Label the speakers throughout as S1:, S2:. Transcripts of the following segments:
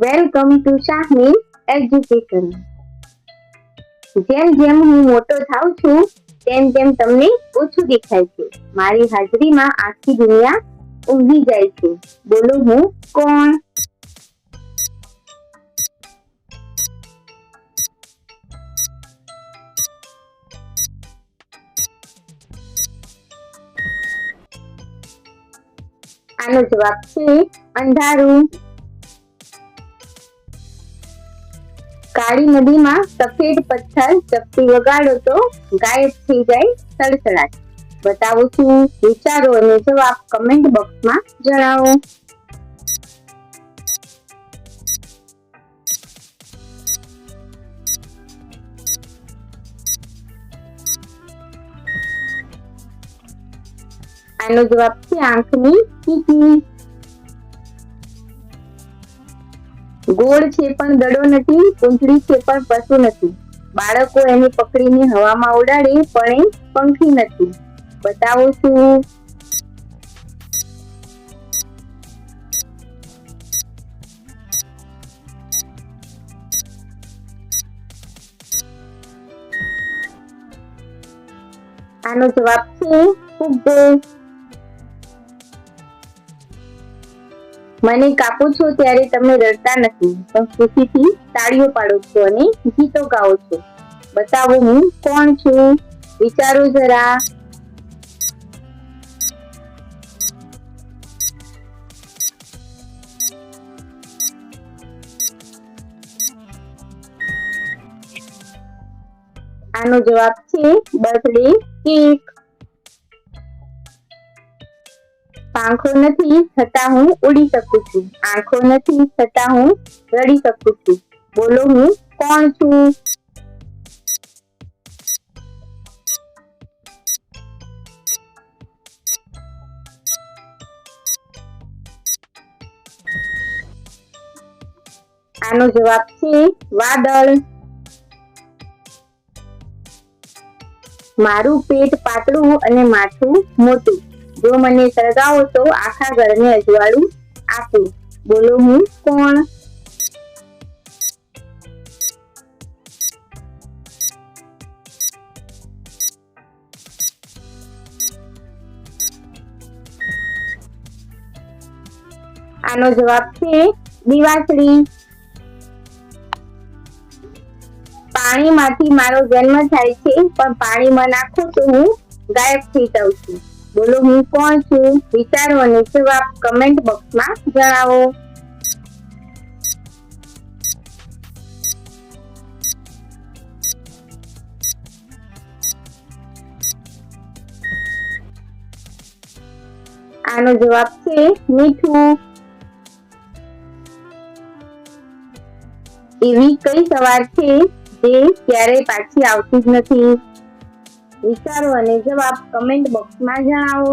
S1: Welcome to શાહની education. જેમ જેમ હું મોટો થાઉં છું તેમ તેમ તમને ઓછું દેખાય છે. મારી હાજરીમાં આખી દુનિયા ઊંઘી જાય છે. બોલો હું કોણ? આનો જવાબ છે અંધારું. કાળી નદીમાં સફેદ પથ્થર ચપટી વગાડો તો ગાયબ થઈ જાય સડસડાટ. બતાવો છું? વિચારો અને જવાબ કમેન્ટ બોક્સમાં જણાવો. આનો જવાબ છે આંખની કીકી. ગોળ છે પણ દડો નથી, પૂંછડી છે પણ પશુ નથી. બાળકો એને પકડીને હવામાં ઉડાડે પણ એ પંખી નથી. બતાવો છું? આનો જવાબ છે ફુગ્ગો. મને કાપો છો ત્યારે તમે રડતા નથી, પણ ખુશીથી તાળીઓ પાડો છો અને ગીતો ગાઓ છો. બતાવો હું કોણ છું? વિચારો જરા. આનો જવાબ છે બર્થડે કેક. પાંખો નથી છતાં હું ઉડી શકું છું, આંખો નથી છતાં હું રડી શકું છું. બોલો હું કોણ છું? આનો જવાબ છે વાદળ. મારું પેટ પાતળું અને માથું મોટું. જો મને સળગાવો તો આખા ઘરને અજવાળું આપું. બોલો હું કોણ? આનો જવાબ છે દીવાસળી. પાણીમાંથી મારો જન્મ થાય છે, પણ પાણીમાં નાખો તો હું ગાયબ થઈ જાઉં છું. બોલો હું કોણ છું? વિચારો અને જવાબ કમેન્ટ બોક્સમાં જણાવો. આનો જવાબ છે મીઠું. એવી કઈ સવાર છે જે ક્યારેય પાછી આવતી જ નથી? વિચારો અને જવાબ કમેન્ટ બોક્સમાં જણાવો.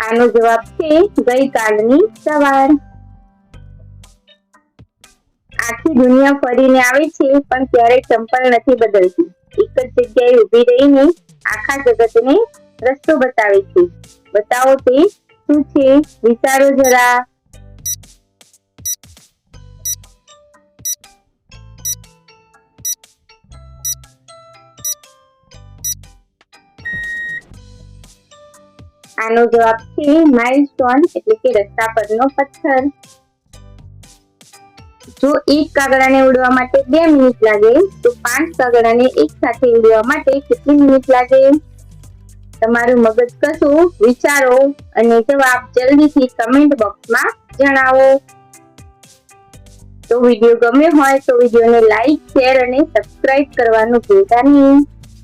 S1: આનો જવાબ છે ગઈકાલની સવાર. આખી દુનિયા ફરીને આવે છે પણ ક્યારેય ચંપલ નથી બદલતી. એક જ જગ્યાએ ઊભી રહીને આખા જગતને રસ્તો બતાવે છે. બતાવો તે શું છે? વિચારો જરા. આનો જવાબ છે માઇલસ્ટોન એટલે કે રસ્તા પરનો પથ્થર. જો એક કાગડાને ઉડવા માટે 2 મિનિટ લાગે તો 5 કાગડાને એક સાથે ઉડવા માટે કેટલી મિનિટ લાગે? તમારું મગજ કશું વિચારો અને જવાબ જલ્દીથી કમેન્ટ બોક્સમાં જણાવો. તો વિડીયો ગમ્યો હોય તો વિડીયોને લાઈક, શેર અને સબસ્ક્રાઇબ કરવાનું ભૂલતા નહીં.